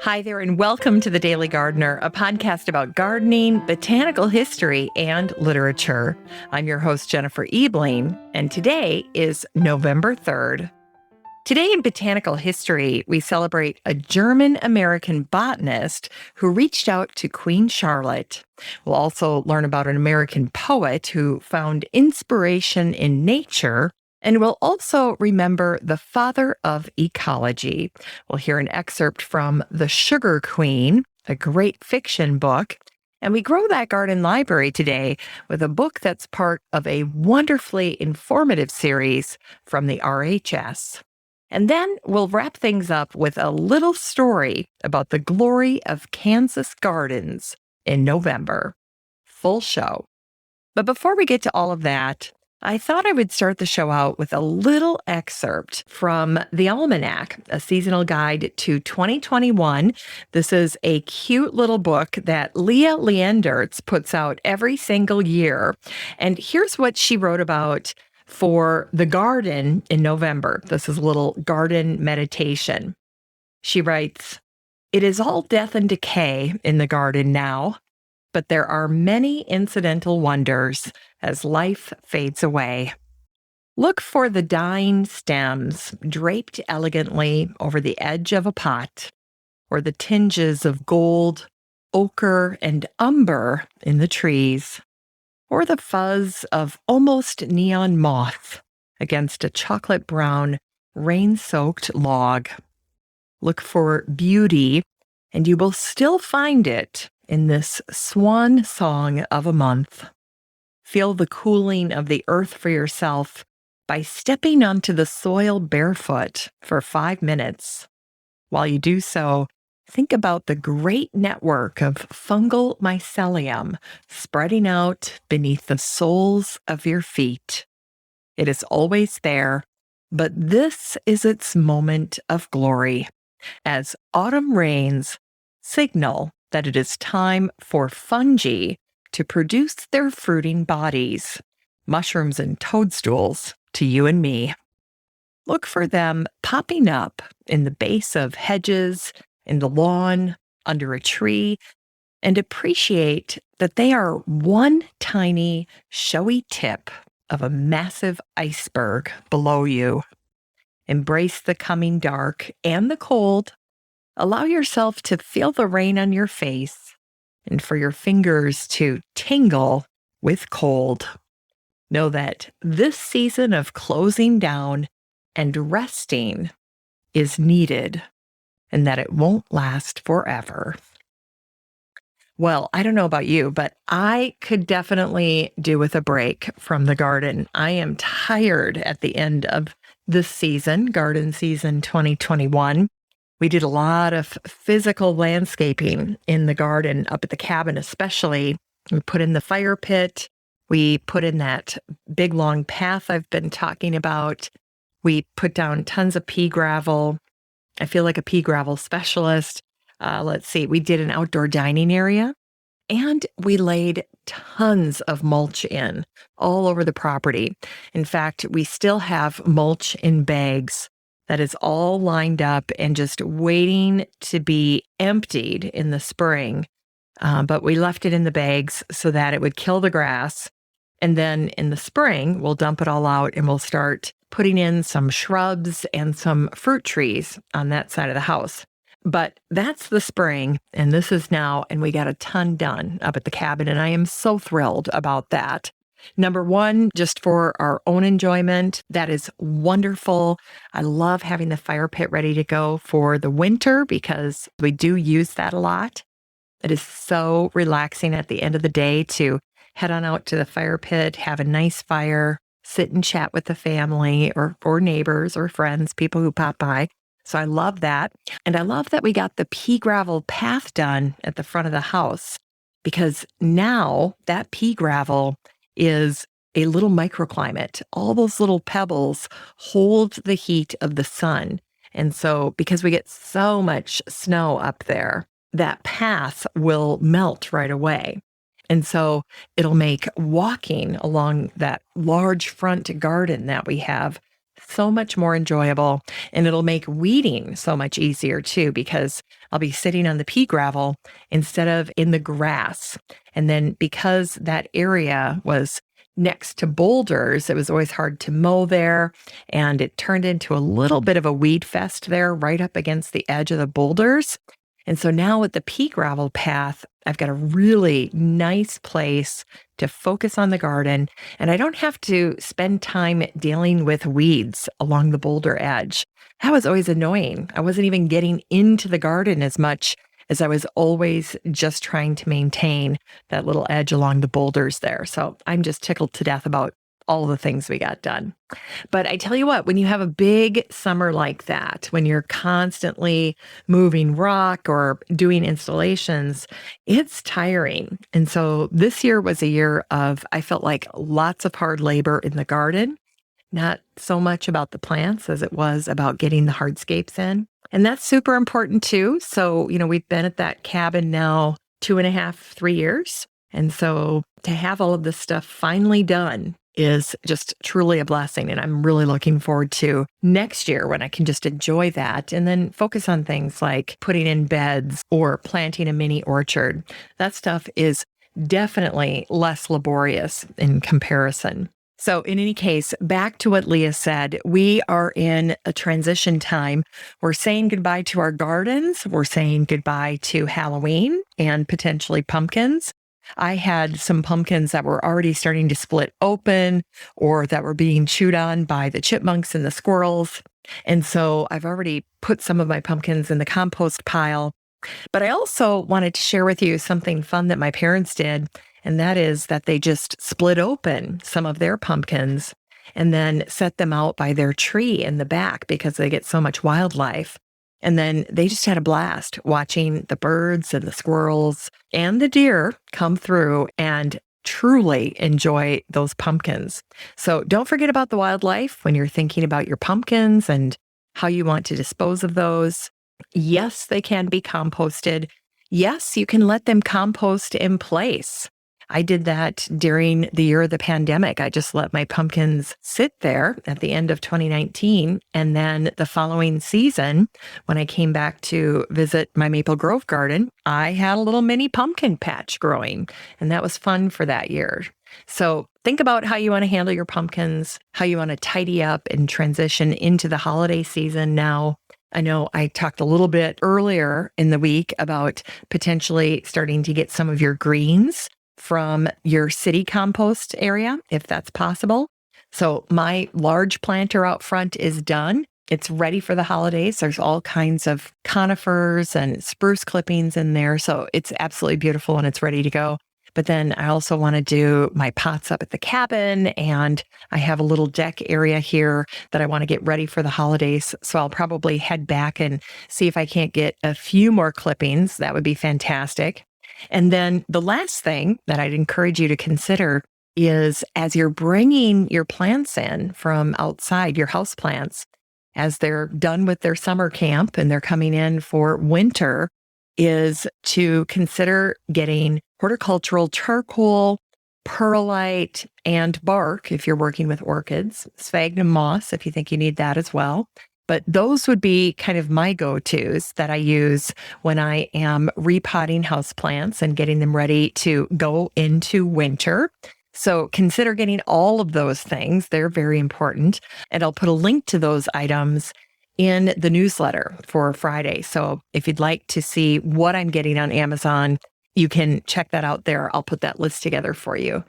Hi there, and welcome to The Daily Gardener, a podcast about gardening, botanical history, and literature. I'm your host, Jennifer Ebling, and today is November 3rd. Today in botanical history, we celebrate a German-American botanist who reached out to Queen Charlotte. We'll also learn about an American poet who found inspiration in nature. And we'll also remember the father of ecology. We'll hear an excerpt from The Sugar Queen, a great fiction book. And we grow that garden library today with a book that's part of a wonderfully informative series from the RHS. And then we'll wrap things up with a little story about the glory of Kansas gardens in November. Full show. But before we get to all of that, I thought I would start the show out with a little excerpt from the Almanac, a seasonal guide to 2021. This is a cute little book that Leah Leandertz puts out every single year. And here's what she wrote about for the garden in November. This is a little garden meditation. She writes, "It is all death and decay in the garden now, but there are many incidental wonders as life fades away. Look for the dying stems draped elegantly over the edge of a pot, or the tinges of gold, ochre, and umber in the trees, or the fuzz of almost neon moth against a chocolate brown, rain-soaked log. Look for beauty, and you will still find it in this swan song of a month. Feel the cooling of the earth for yourself by stepping onto the soil barefoot for 5 minutes. While you do so, think about the great network of fungal mycelium spreading out beneath the soles of your feet. It is always there, but this is its moment of glory, as autumn rains signal that it is time for fungi to produce their fruiting bodies, mushrooms and toadstools to you and me. Look for them popping up in the base of hedges, in the lawn, under a tree, and appreciate that they are one tiny, showy tip of a massive iceberg below you. Embrace the coming dark and the cold. Allow yourself to feel the rain on your face and for your fingers to tingle with cold. Know that this season of closing down and resting is needed and that it won't last forever." Well, I don't know about you, but I could definitely do with a break from the garden. I am tired at the end of this season, garden season 2021. We did a lot of physical landscaping in the garden, up at the cabin especially. We put in the fire pit. We put in that big long path I've been talking about. We put down tons of pea gravel. I feel like a pea gravel specialist. Let's see, we did an outdoor dining area, and we laid tons of mulch in all over the property. In fact, we still have mulch in bags that is all lined up and just waiting to be emptied in the spring. But we left it in the bags so that it would kill the grass. And then in the spring, we'll dump it all out and we'll start putting in some shrubs and some fruit trees on that side of the house. But that's the spring, and this is now, and we got a ton done up at the cabin, and I am so thrilled about that. Number one, just for our own enjoyment, that is wonderful. I love having the fire pit ready to go for the winter because we do use that a lot. It is so relaxing at the end of the day to head on out to the fire pit, have a nice fire, sit and chat with the family or neighbors or friends, people who pop by. So I love that. And I love that we got the pea gravel path done at the front of the house, because now that pea gravel is a little microclimate. All those little pebbles hold the heat of the sun. And so because we get so much snow up there, that path will melt right away. And so it'll make walking along that large front garden that we have so much more enjoyable. And it'll make weeding so much easier too, because I'll be sitting on the pea gravel instead of in the grass. And then because that area was next to boulders, it was always hard to mow there. And it turned into a little bit of a weed fest there, right up against the edge of the boulders. And so now with the pea gravel path, I've got a really nice place to focus on the garden, and I don't have to spend time dealing with weeds along the boulder edge. That was always annoying. I wasn't even getting into the garden as much as I was always just trying to maintain that little edge along the boulders there. So I'm just tickled to death about all the things we got done. But I tell you what, when you have a big summer like that, when you're constantly moving rock or doing installations, it's tiring. And so this year was a year of, I felt like lots of hard labor in the garden, not so much about the plants as it was about getting the hardscapes in. And that's super important too. So, we've been at that cabin now 2.5, 3 years. And so to have all of this stuff finally done is just truly a blessing. And I'm really looking forward to next year when I can just enjoy that and then focus on things like putting in beds or planting a mini orchard. That stuff is definitely less laborious in comparison. So in any case, back to what Leah said, we are in a transition time. We're saying goodbye to our gardens. We're saying goodbye to Halloween and potentially pumpkins. I had some pumpkins that were already starting to split open or that were being chewed on by the chipmunks and the squirrels. And so I've already put some of my pumpkins in the compost pile. But I also wanted to share with you something fun that my parents did. And that is that they just split open some of their pumpkins and then set them out by their tree in the back because they get so much wildlife. And then they just had a blast watching the birds and the squirrels and the deer come through and truly enjoy those pumpkins. So don't forget about the wildlife when you're thinking about your pumpkins and how you want to dispose of those. Yes, they can be composted. Yes, you can let them compost in place. I did that during the year of the pandemic. I just let my pumpkins sit there at the end of 2019. And then the following season, when I came back to visit my Maple Grove garden, I had a little mini pumpkin patch growing. And that was fun for that year. So think about how you want to handle your pumpkins, how you want to tidy up and transition into the holiday season now. I know I talked a little bit earlier in the week about potentially starting to get some of your greens from your city compost area, if that's possible. So my large planter out front is done. It's ready for the holidays. There's all kinds of conifers and spruce clippings in there. So it's absolutely beautiful and it's ready to go. But then I also want to do my pots up at the cabin, and I have a little deck area here that I want to get ready for the holidays. So I'll probably head back and see if I can't get a few more clippings. That would be fantastic. And then the last thing that I'd encourage you to consider is as you're bringing your plants in from outside, your house plants, as they're done with their summer camp and they're coming in for winter, is to consider getting horticultural charcoal, perlite, and bark if you're working with orchids, sphagnum moss if you think you need that as well. But those would be kind of my go-tos that I use when I am repotting houseplants and getting them ready to go into winter. So consider getting all of those things. They're very important. And I'll put a link to those items in the newsletter for Friday. So if you'd like to see what I'm getting on Amazon, you can check that out there. I'll put that list together for you.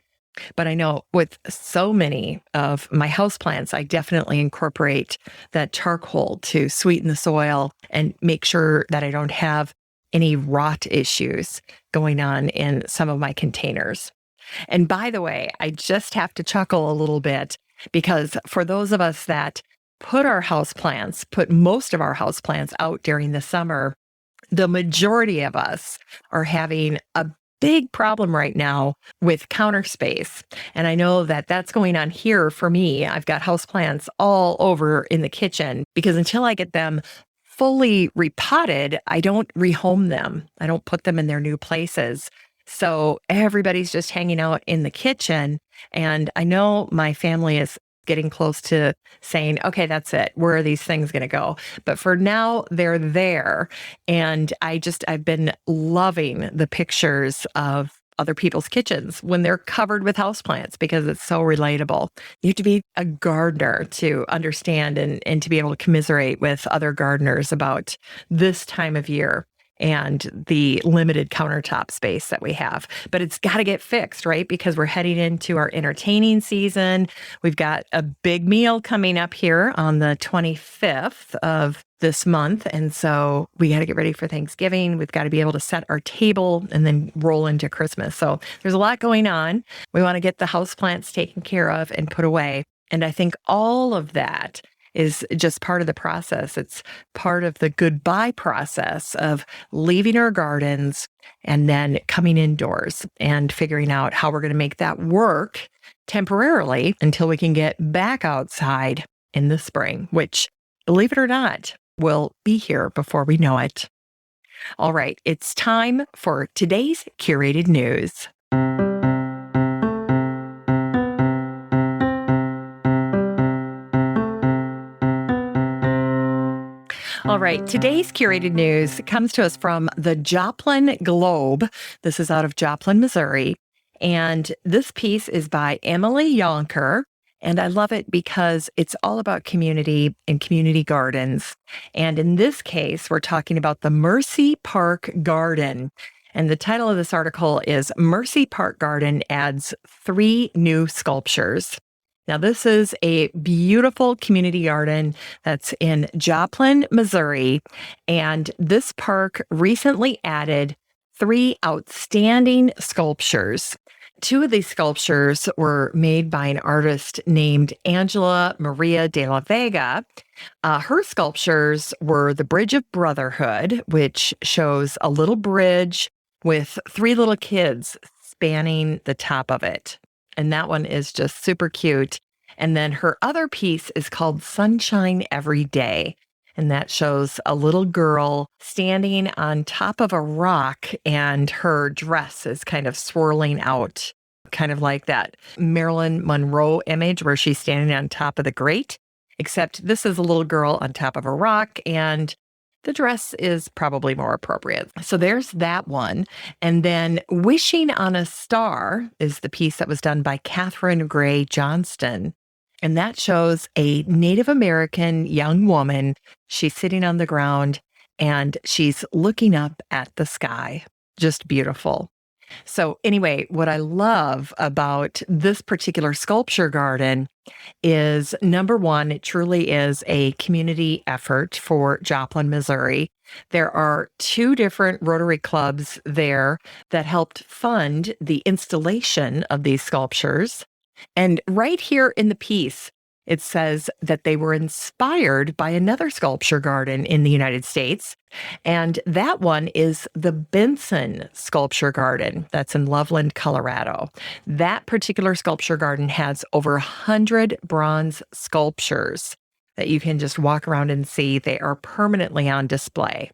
But I know with so many of my houseplants, I definitely incorporate that charcoal to sweeten the soil and make sure that I don't have any rot issues going on in some of my containers. And by the way, I just have to chuckle a little bit because for those of us that put most of our houseplants out during the summer, the majority of us are having a big problem right now with counter space. And I know that that's going on here for me. I've got houseplants all over in the kitchen because until I get them fully repotted, I don't rehome them. I don't put them in their new places. So everybody's just hanging out in the kitchen. And I know my family is getting close to saying, okay, that's it. Where are these things going to go? But for now, they're there. And I've been loving the pictures of other people's kitchens when they're covered with houseplants because it's so relatable. You have to be a gardener to understand and to be able to commiserate with other gardeners about this time of year and the limited countertop space that we have. But it's got to get fixed, right? Because we're heading into our entertaining season. We've got a big meal coming up here on the 25th of this month. And so we got to get ready for Thanksgiving. We've got to be able to set our table and then roll into Christmas. So there's a lot going on. We want to get the houseplants taken care of and put away. And I think all of that is just part of the process. It's part of the goodbye process of leaving our gardens and then coming indoors and figuring out how we're going to make that work temporarily until we can get back outside in the spring, which, believe it or not, will be here before we know it. All right, it's time for today's curated news. All right, today's curated news comes to us from the Joplin Globe. This is out of Joplin, Missouri. And this piece is by Emily Yonker. And I love it because it's all about community and community gardens. And in this case, we're talking about the Mercy Park Garden. And the title of this article is Mercy Park Garden Adds 3 New Sculptures. Now, this is a beautiful community garden that's in Joplin, Missouri. And this park recently added 3 outstanding sculptures. 2 of these sculptures were made by an artist named Angela Maria de la Vega. Her sculptures were the Bridge of Brotherhood, which shows a little bridge with 3 little kids spanning the top of it. And that one is just super cute. And then her other piece is called Sunshine Every Day. And that shows a little girl standing on top of a rock and her dress is kind of swirling out, kind of like that Marilyn Monroe image where she's standing on top of the grate, except this is a little girl on top of a rock and the dress is probably more appropriate. So there's that one. And then Wishing on a Star is the piece that was done by Catherine Gray Johnston. And that shows a Native American young woman. She's sitting on the ground and she's looking up at the sky. Just beautiful. So anyway, what I love about this particular sculpture garden is, number one, it truly is a community effort for Joplin, Missouri. There are 2 different Rotary clubs there that helped fund the installation of these sculptures. And right here in the piece, it says that they were inspired by another sculpture garden in the United States. And that one is the Benson Sculpture Garden. That's in Loveland, Colorado. That particular sculpture garden has over 100 bronze sculptures that you can just walk around and see. They are permanently on display.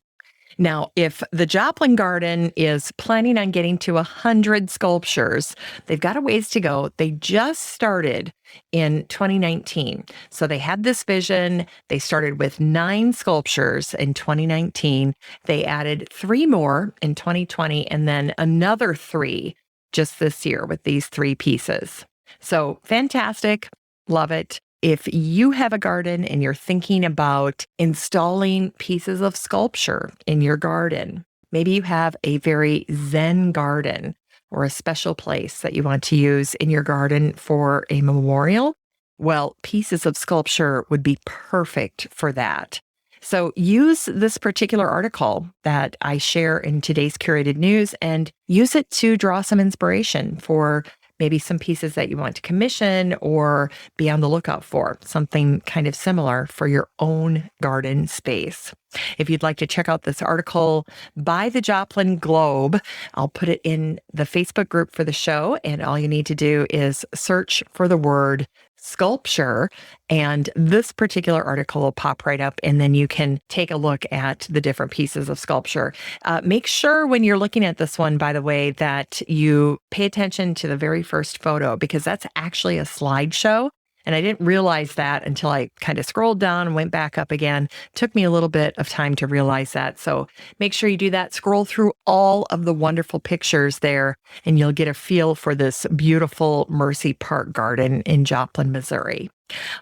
Now, if the Joplin Garden is planning on getting to 100 sculptures, they've got a ways to go. They just started in 2019. So they had this vision. They started with 9 sculptures in 2019. They added 3 more in 2020 and then another 3 just this year with these 3 pieces. So fantastic. Love it. If you have a garden and you're thinking about installing pieces of sculpture in your garden, maybe you have a very zen garden or a special place that you want to use in your garden for a memorial, well, pieces of sculpture would be perfect for that. So use this particular article that I share in today's curated news and use it to draw some inspiration for maybe some pieces that you want to commission or be on the lookout for, something kind of similar for your own garden space. If you'd like to check out this article by the Joplin Globe, I'll put it in the Facebook group for the show, and all you need to do is search for the word sculpture, and this particular article will pop right up, and then you can take a look at the different pieces of sculpture. Make sure when you're looking at this one, by the way, that you pay attention to the very first photo, because that's actually a slideshow And I didn't realize that until I kind of scrolled down and went back up again. Took me a little bit of time to realize that. So make sure you do that. Scroll through all of the wonderful pictures there, and you'll get a feel for this beautiful Mercy Park Garden in Joplin, Missouri.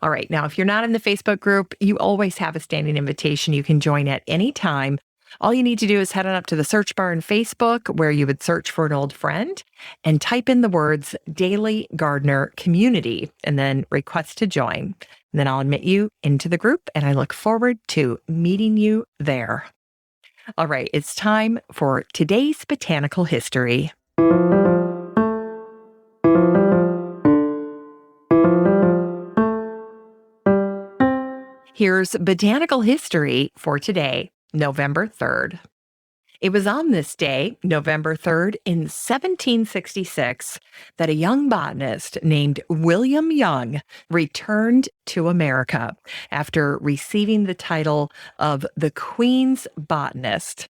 All right. Now, if you're not in the Facebook group, you always have a standing invitation. You can join at any time. All you need to do is head on up to the search bar in Facebook, where you would search for an old friend, and type in the words Daily Gardener Community, and then request to join. And then I'll admit you into the group, and I look forward to meeting you there. All right, it's time for today's botanical history. Here's botanical history for today, November 3rd. It was on this day, November 3rd, in 1766, that a young botanist named William Young returned to America after receiving the title of the Queen's Botanist.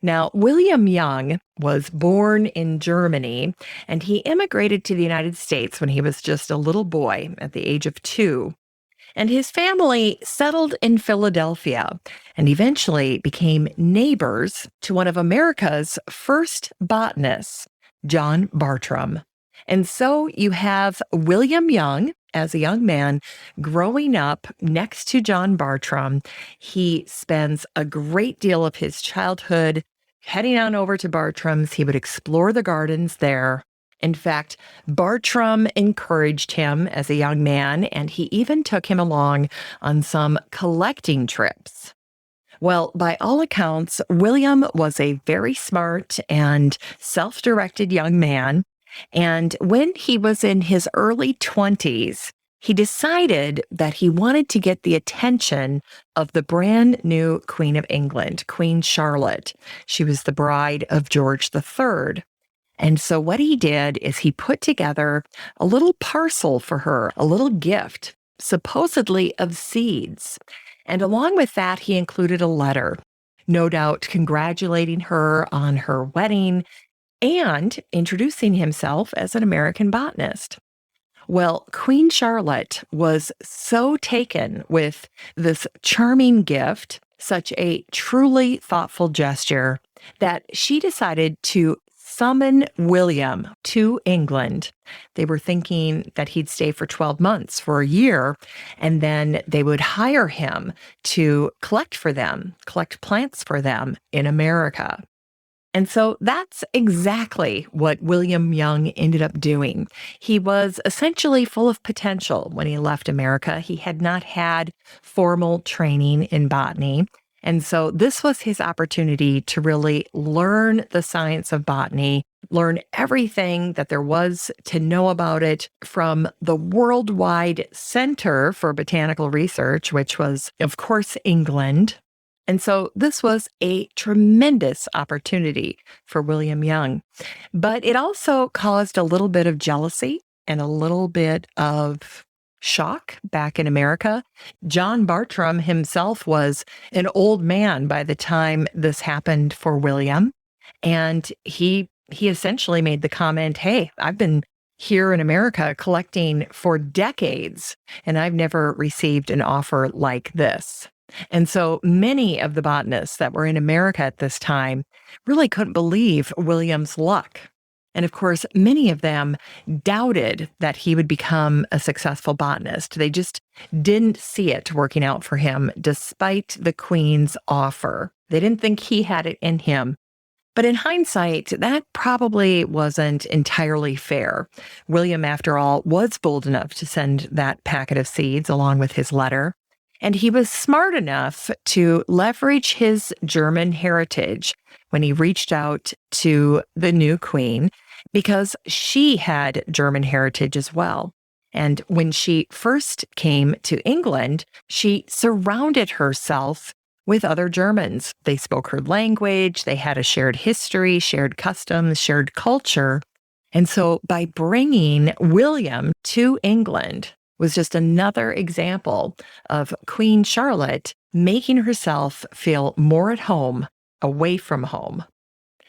Now, William Young was born in Germany, and he immigrated to the United States when he was just a little boy at the age of 2. And his family settled in Philadelphia and eventually became neighbors to one of America's first botanists, John Bartram. And so you have William Young as a young man growing up next to John Bartram. He spends a great deal of his childhood heading on over to Bartram's. He would explore the gardens there. In fact, Bartram encouraged him as a young man, and he even took him along on some collecting trips. Well, by all accounts, William was a very smart and self-directed young man. And when he was in his early 20s, he decided that he wanted to get the attention of the brand new Queen of England, Queen Charlotte. She was the bride of George III. And so what he did is he put together a little parcel for her, a little gift, supposedly of seeds. And along with that, he included a letter, no doubt congratulating her on her wedding and introducing himself as an American botanist. Well, Queen Charlotte was so taken with this charming gift, such a truly thoughtful gesture, that she decided to summon William to England. They were thinking that he'd stay for 12 months, for a year, and then they would hire him to collect plants for them in America. And so that's exactly what William Young ended up doing. He was essentially full of potential when he left America. He had not had formal training in botany. And so this was his opportunity to really learn the science of botany, learn everything that there was to know about it from the Worldwide Center for Botanical Research, which was, of course, England. And so this was a tremendous opportunity for William Young. But it also caused a little bit of jealousy and a little bit of shock back in America. John Bartram himself was an old man by the time this happened for William. And he essentially made the comment, hey, I've been here in America collecting for decades, and I've never received an offer like this. And so many of the botanists that were in America at this time really couldn't believe William's luck. And of course, many of them doubted that he would become a successful botanist. They just didn't see it working out for him, despite the Queen's offer. They didn't think he had it in him. But in hindsight, that probably wasn't entirely fair. William, after all, was bold enough to send that packet of seeds along with his letter. And he was smart enough to leverage his German heritage when he reached out to the new queen, because she had German heritage as well. And when she first came to England, she surrounded herself with other Germans. They spoke her language, they had a shared history, shared customs, shared culture. And so by bringing William to England was just another example of Queen Charlotte making herself feel more at home away from home.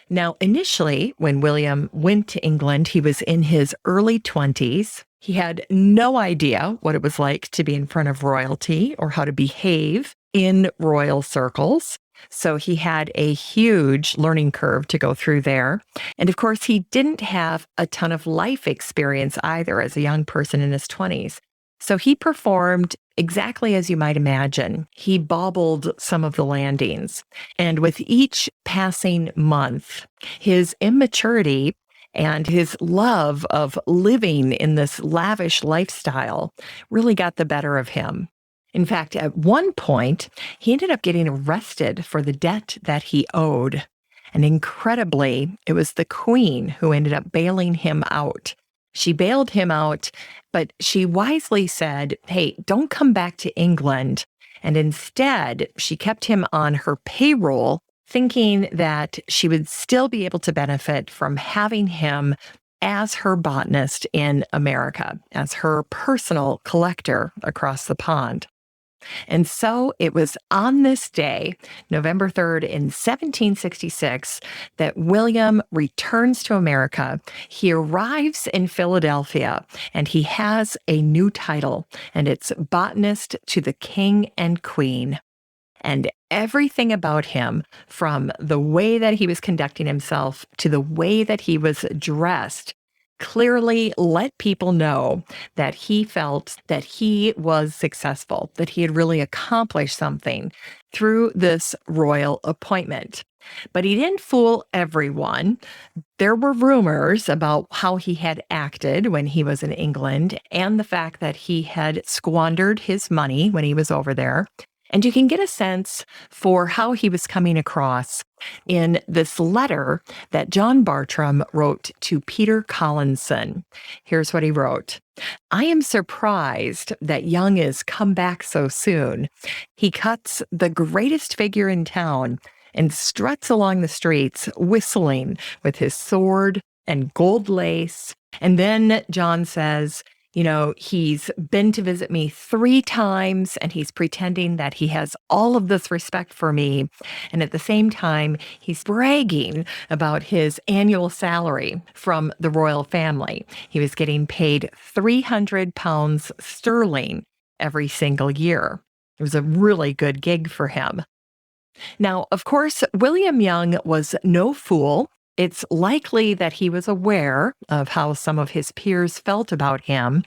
Now, initially, when William went to England, he was in his early 20s. He had no idea what it was like to be in front of royalty or how to behave in royal circles. So he had a huge learning curve to go through there. And of course, he didn't have a ton of life experience either as a young person in his 20s. So he performed exactly as you might imagine. He bobbled some of the landings. And with each passing month, his immaturity and his love of living in this lavish lifestyle really got the better of him. In fact, at one point, he ended up getting arrested for the debt that he owed. And incredibly, it was the queen who ended up bailing him out. She bailed him out, but she wisely said, hey, don't come back to England. And instead, she kept him on her payroll, thinking that she would still be able to benefit from having him as her botanist in America, as her personal collector across the pond. And so it was on this day, November 3rd in 1766, that William returns to America. He arrives in Philadelphia and he has a new title, and it's Botanist to the King and Queen. And everything about him, from the way that he was conducting himself to the way that he was dressed, clearly let people know that he felt that he was successful, that he had really accomplished something through this royal appointment. But he didn't fool everyone. There were rumors about how he had acted when he was in England and the fact that he had squandered his money when he was over there. And you can get a sense for how he was coming across in this letter that John Bartram wrote to Peter Collinson. Here's what he wrote. I am surprised that Young is come back so soon. He cuts the greatest figure in town and struts along the streets whistling with his sword and gold lace. And then John says, he's been to visit me 3 times and he's pretending that he has all of this respect for me. And at the same time, he's bragging about his annual salary from the royal family. He was getting paid £300 sterling every single year. It was a really good gig for him. Now, of course, William Young was no fool. It's likely that he was aware of how some of his peers felt about him,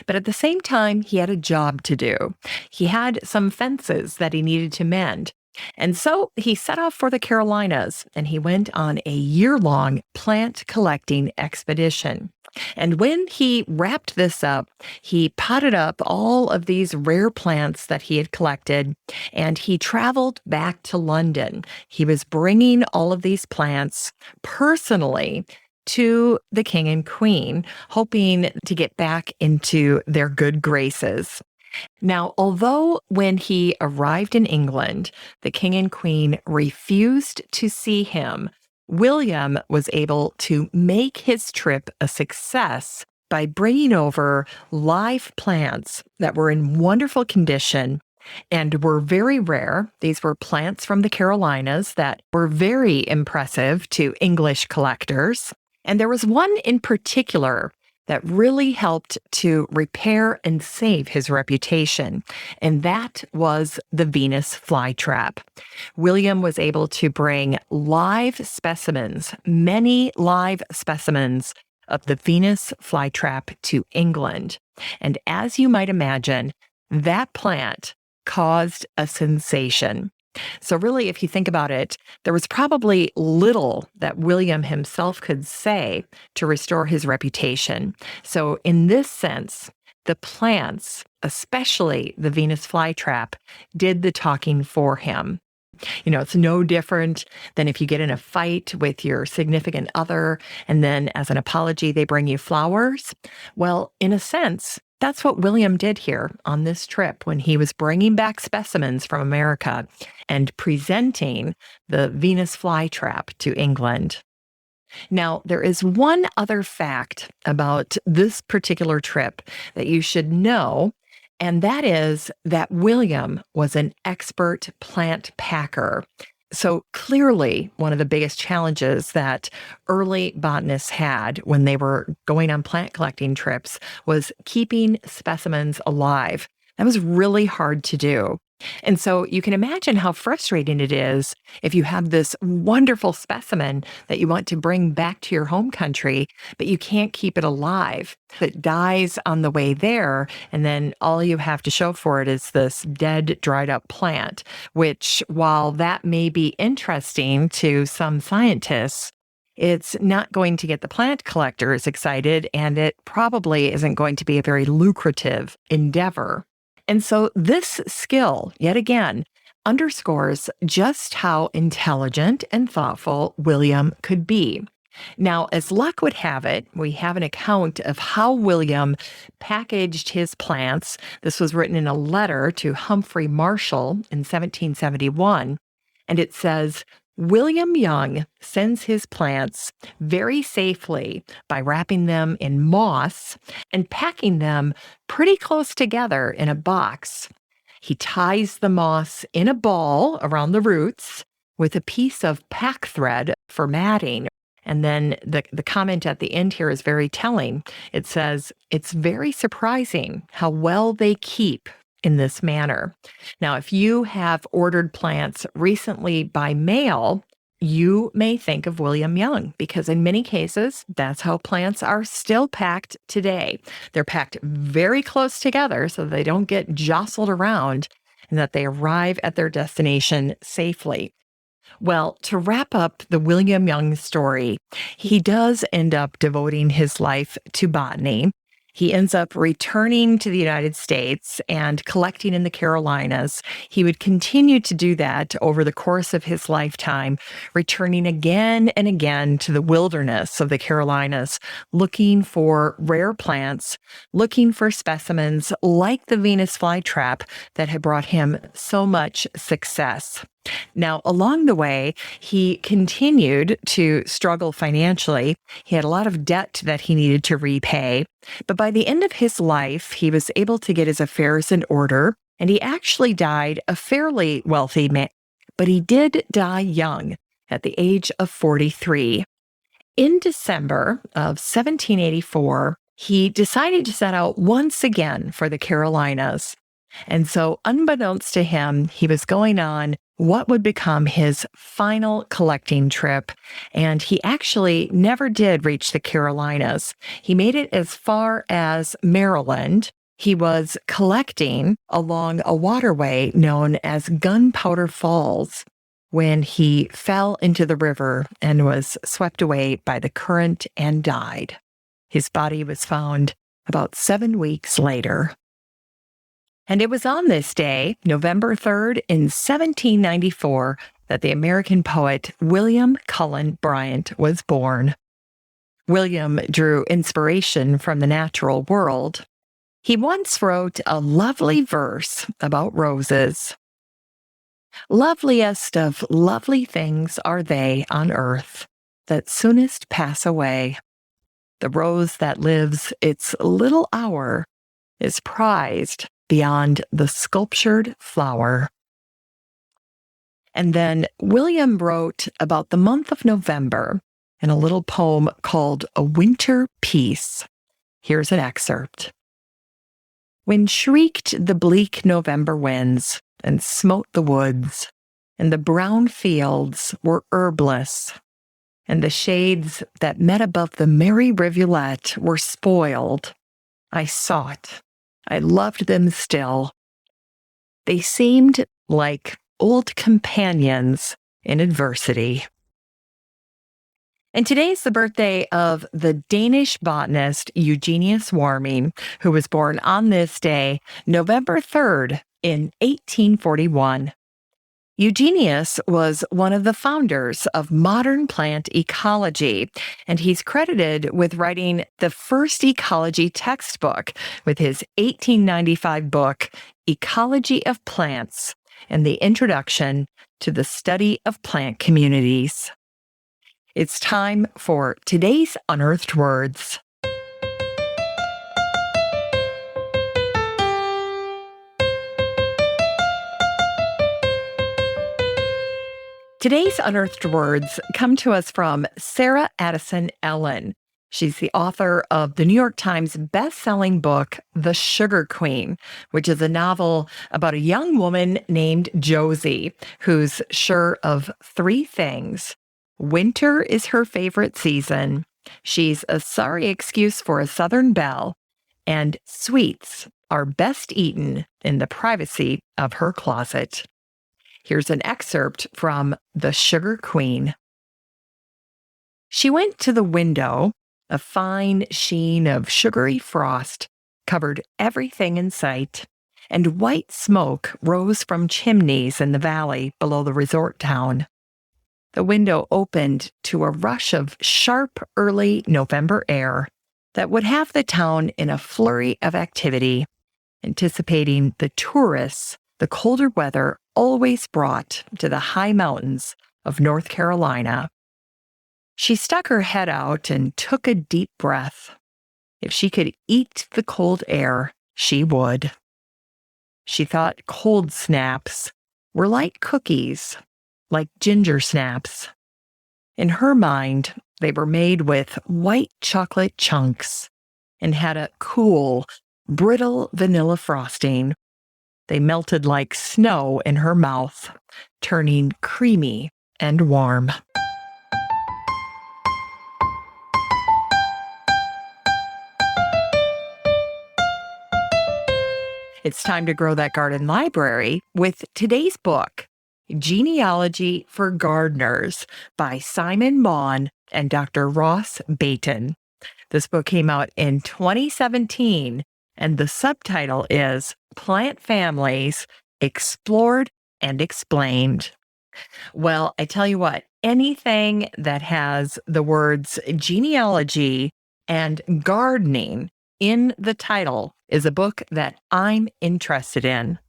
but at the same time, he had a job to do. He had some fences that he needed to mend. And so he set off for the Carolinas and he went on a year-long plant collecting expedition. And when he wrapped this up, he potted up all of these rare plants that he had collected, and he traveled back to London. He was bringing all of these plants personally to the king and queen, hoping to get back into their good graces. Now, although when he arrived in England, the king and queen refused to see him, William was able to make his trip a success by bringing over live plants that were in wonderful condition and were very rare. These were plants from the Carolinas that were very impressive to English collectors. And there was one in particular that really helped to repair and save his reputation, and that was the Venus flytrap. William was able to bring live specimens, many live specimens of the Venus flytrap to England. And as you might imagine, that plant caused a sensation. So really, if you think about it, there was probably little that William himself could say to restore his reputation. So in this sense, the plants, especially the Venus flytrap, did the talking for him. It's no different than if you get in a fight with your significant other and then as an apology, they bring you flowers. Well, in a sense, that's what William did here on this trip when he was bringing back specimens from America and presenting the Venus flytrap to England. Now, there is one other fact about this particular trip that you should know, and that is that William was an expert plant packer. So clearly, one of the biggest challenges that early botanists had when they were going on plant collecting trips was keeping specimens alive. That was really hard to do. And so you can imagine how frustrating it is if you have this wonderful specimen that you want to bring back to your home country, but you can't keep it alive. It dies on the way there, and then all you have to show for it is this dead, dried up plant, which, while that may be interesting to some scientists, it's not going to get the plant collectors excited, and it probably isn't going to be a very lucrative endeavor. And so this skill, yet again, underscores just how intelligent and thoughtful William could be. Now, as luck would have it, we have an account of how William packaged his plants. This was written in a letter to Humphrey Marshall in 1771. And it says, William Young sends his plants very safely by wrapping them in moss and packing them pretty close together in a box. He ties the moss in a ball around the roots with a piece of pack thread for matting. And then the comment at the end here is very telling. It says, it's very surprising how well they keep in this manner. Now, if you have ordered plants recently by mail, you may think of William Young because in many cases, that's how plants are still packed today. They're packed very close together so they don't get jostled around and that they arrive at their destination safely. Well, to wrap up the William Young story, he does end up devoting his life to botany. He ends up returning to the United States and collecting in the Carolinas. He would continue to do that over the course of his lifetime, returning again and again to the wilderness of the Carolinas, looking for rare plants, looking for specimens like the Venus flytrap that had brought him so much success. Now, along the way, he continued to struggle financially. He had a lot of debt that he needed to repay. But by the end of his life, he was able to get his affairs in order, and he actually died a fairly wealthy man. But he did die young at the age of 43. In December of 1784, he decided to set out once again for the Carolinas. And so, unbeknownst to him, he was going on what would become his final collecting trip. And he actually never did reach the Carolinas. He made it as far as Maryland. He was collecting along a waterway known as Gunpowder Falls when he fell into the river and was swept away by the current and died. His body was found about 7 weeks later. And it was on this day, November 3rd, in 1794, that the American poet William Cullen Bryant was born. William drew inspiration from the natural world. He once wrote a lovely verse about roses. Loveliest of lovely things are they on earth that soonest pass away. The rose that lives its little hour is prized beyond the sculptured flower. And then William wrote about the month of November in a little poem called A Winter Peace. Here's an excerpt. When shrieked the bleak November winds and smote the woods, and the brown fields were herbless, and the shades that met above the merry rivulet were spoiled, I sought, I loved them still. They seemed like old companions in adversity. And today's the birthday of the Danish botanist Eugenius Warming, who was born on this day, November 3rd, in 1841. Eugenius was one of the founders of modern plant ecology, and he's credited with writing the first ecology textbook with his 1895 book, Ecology of Plants, and the introduction to the study of plant communities. It's time for today's Unearthed Words. Today's unearthed words come to us from Sarah Addison Ellen. She's the author of the New York Times best-selling book, The Sugar Queen, which is a novel about a young woman named Josie who's sure of three things. Winter is her favorite season. She's a sorry excuse for a Southern belle. And sweets are best eaten in the privacy of her closet. Here's an excerpt from The Sugar Queen. She went to the window. A fine sheen of sugary frost covered everything in sight, and white smoke rose from chimneys in the valley below the resort town. The window opened to a rush of sharp early November air that would have the town in a flurry of activity, anticipating the tourists the colder weather always brought to the high mountains of North Carolina. She stuck her head out and took a deep breath. If she could eat the cold air, she would. She thought cold snaps were like cookies, like ginger snaps. In her mind, they were made with white chocolate chunks and had a cool, brittle vanilla frosting. They melted like snow in her mouth, turning creamy and warm. It's time to grow that garden library with today's book, Genealogy for Gardeners by Simon Maughan and Dr. Ross Baton. This book came out in 2017, and the subtitle is Plant Families Explored and Explained. Well, I tell you what, anything that has the words genealogy and gardening in the title is a book that I'm interested in.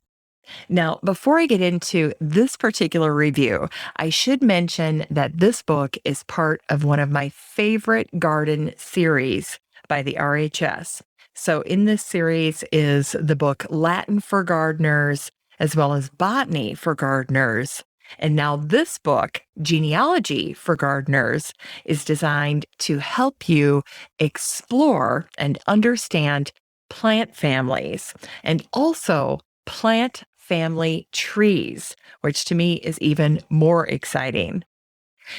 Now, before I get into this particular review, I should mention that this book is part of one of my favorite garden series by the RHS. So in this series is the book Latin for Gardeners, as well as Botany for Gardeners. And now this book, Genealogy for Gardeners, is designed to help you explore and understand plant families and also plant family trees, which to me is even more exciting.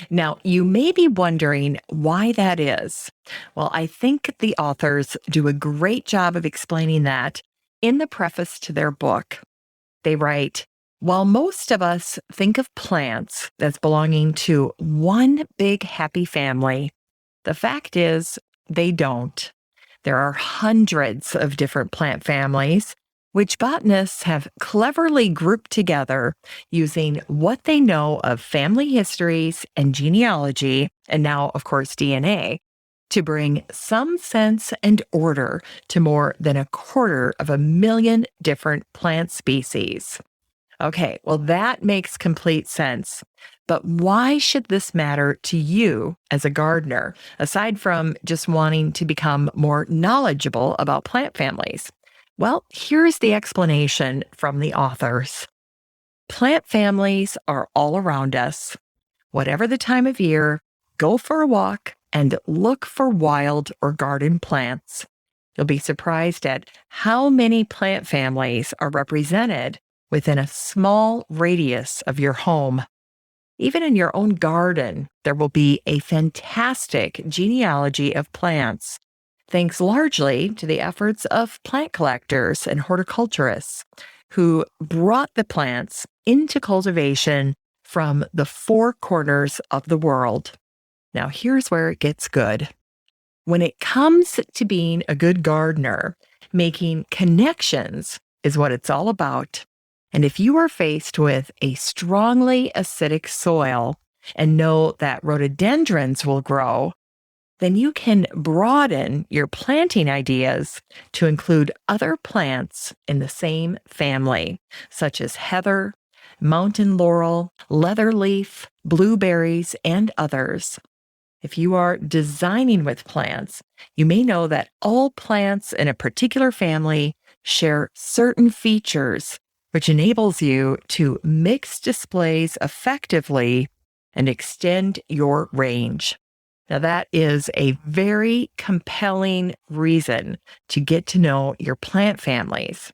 Now, you may be wondering why that is. Well, I think the authors do a great job of explaining that in the preface to their book. They write, while most of us think of plants as belonging to one big happy family, the fact is they don't. There are hundreds of different plant families, which botanists have cleverly grouped together using what they know of family histories and genealogy, and now, of course, DNA, to bring some sense and order to more than 250,000 different plant species. Okay, well, that makes complete sense. But why should this matter to you as a gardener, aside from just wanting to become more knowledgeable about plant families? Well, here's the explanation from the authors. Plant families are all around us. Whatever the time of year, go for a walk and look for wild or garden plants. You'll be surprised at how many plant families are represented within a small radius of your home. Even in your own garden, there will be a fantastic genealogy of plants, thanks largely to the efforts of plant collectors and horticulturists who brought the plants into cultivation from the four corners of the world. Now, here's where it gets good. When it comes to being a good gardener, making connections is what it's all about. And if you are faced with a strongly acidic soil and know that rhododendrons will grow, then you can broaden your planting ideas to include other plants in the same family, such as heather, mountain laurel, leatherleaf, blueberries, and others. If you are designing with plants, you may know that all plants in a particular family share certain features, which enables you to mix displays effectively and extend your range. Now, that is a very compelling reason to get to know your plant families.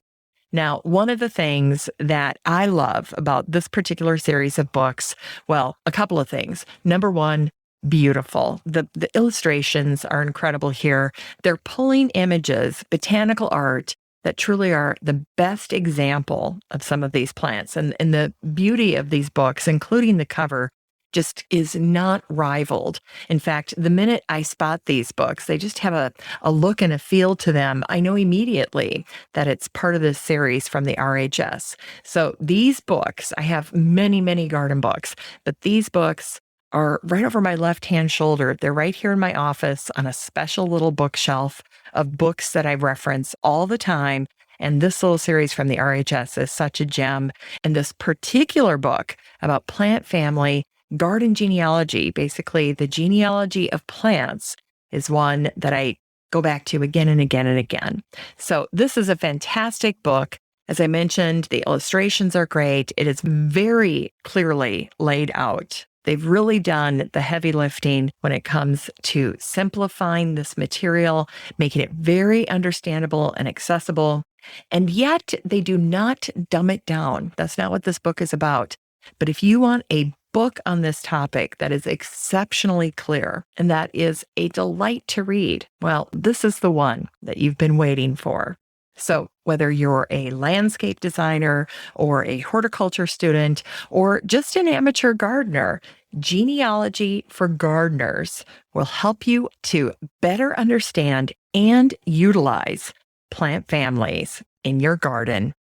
Now, one of the things that I love about this particular series of books, well, a couple of things. Number one, beautiful. The illustrations are incredible here. They're pulling images, botanical art that truly are the best example of some of these plants. And the beauty of these books, including the cover, just is not rivaled. In fact, the minute I spot these books, they just have a look and a feel to them. I know immediately that it's part of this series from the RHS. So these books, I have many, many garden books, but these books are right over my left-hand shoulder. They're right here in my office on a special little bookshelf of books that I reference all the time. And this little series from the RHS is such a gem. And this particular book about plant family, garden genealogy, basically the genealogy of plants, is one that I go back to again and again and again. So this is a fantastic book. As I mentioned, the illustrations are great. It is very clearly laid out. They've really done the heavy lifting when it comes to simplifying this material, making it very understandable and accessible. And yet they do not dumb it down. That's not what this book is about. But if you want a book on this topic that is exceptionally clear and that is a delight to read, well, this is the one that you've been waiting for. So whether you're a landscape designer or a horticulture student or just an amateur gardener, Genealogy for Gardeners will help you to better understand and utilize plant families in your garden.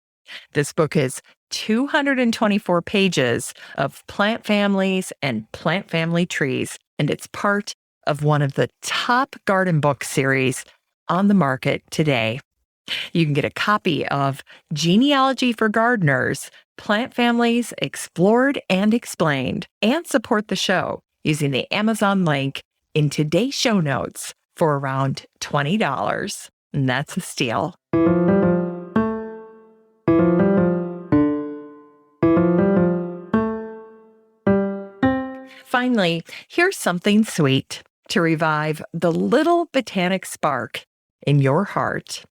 This book is 224 pages of plant families and plant family trees, and it's part of one of the top garden book series on the market today. You can get a copy of Genealogy for Gardeners, Plant Families Explored and Explained, and support the show using the Amazon link in today's show notes for around $20. And that's a steal. Finally, here's something sweet to revive the little botanic spark in your heart.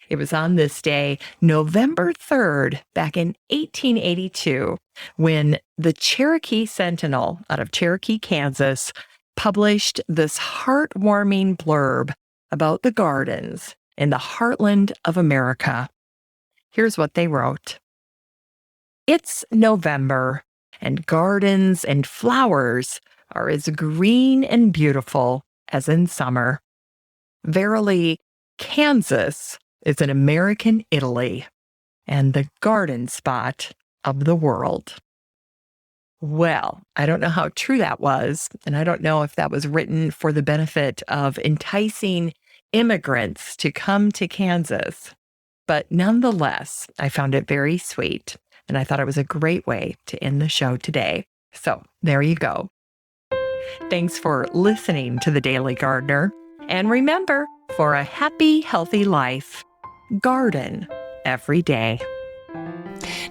It was on this day, November 3rd, back in 1882, when the Cherokee Sentinel out of Cherokee, Kansas, published this heartwarming blurb about the gardens in the heartland of America. Here's what they wrote. It's November, and gardens and flowers are as green and beautiful as in summer. Verily, Kansas is an American Italy and the garden spot of the world. Well, I don't know how true that was, and I don't know if that was written for the benefit of enticing immigrants to come to Kansas, but nonetheless, I found it very sweet, and I thought it was a great way to end the show today. So there you go. Thanks for listening to The Daily Gardener, and remember, for a happy, healthy life, garden every day.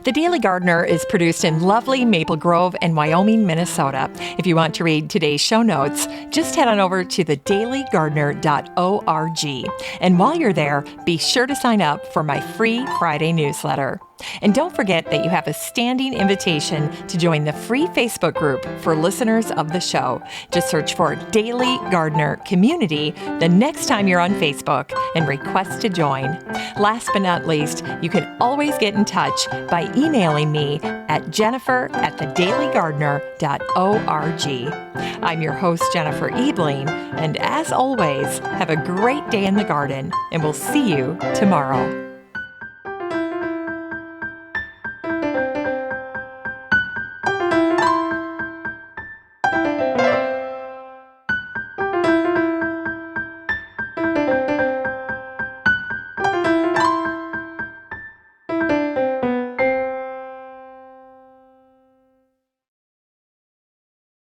The Daily Gardener is produced in lovely Maple Grove and Wyoming, Minnesota. If you want to read today's show notes, just head on over to thedailygardener.org. And while you're there, be sure to sign up for my free Friday newsletter. And don't forget that you have a standing invitation to join the free Facebook group for listeners of the show. Just search for Daily Gardener Community the next time you're on Facebook and request to join. Last but not least, you can always get in touch by emailing me at jennifer@thedailygardener.org. I'm your host, Jennifer Ebling, and as always, have a great day in the garden, and we'll see you tomorrow.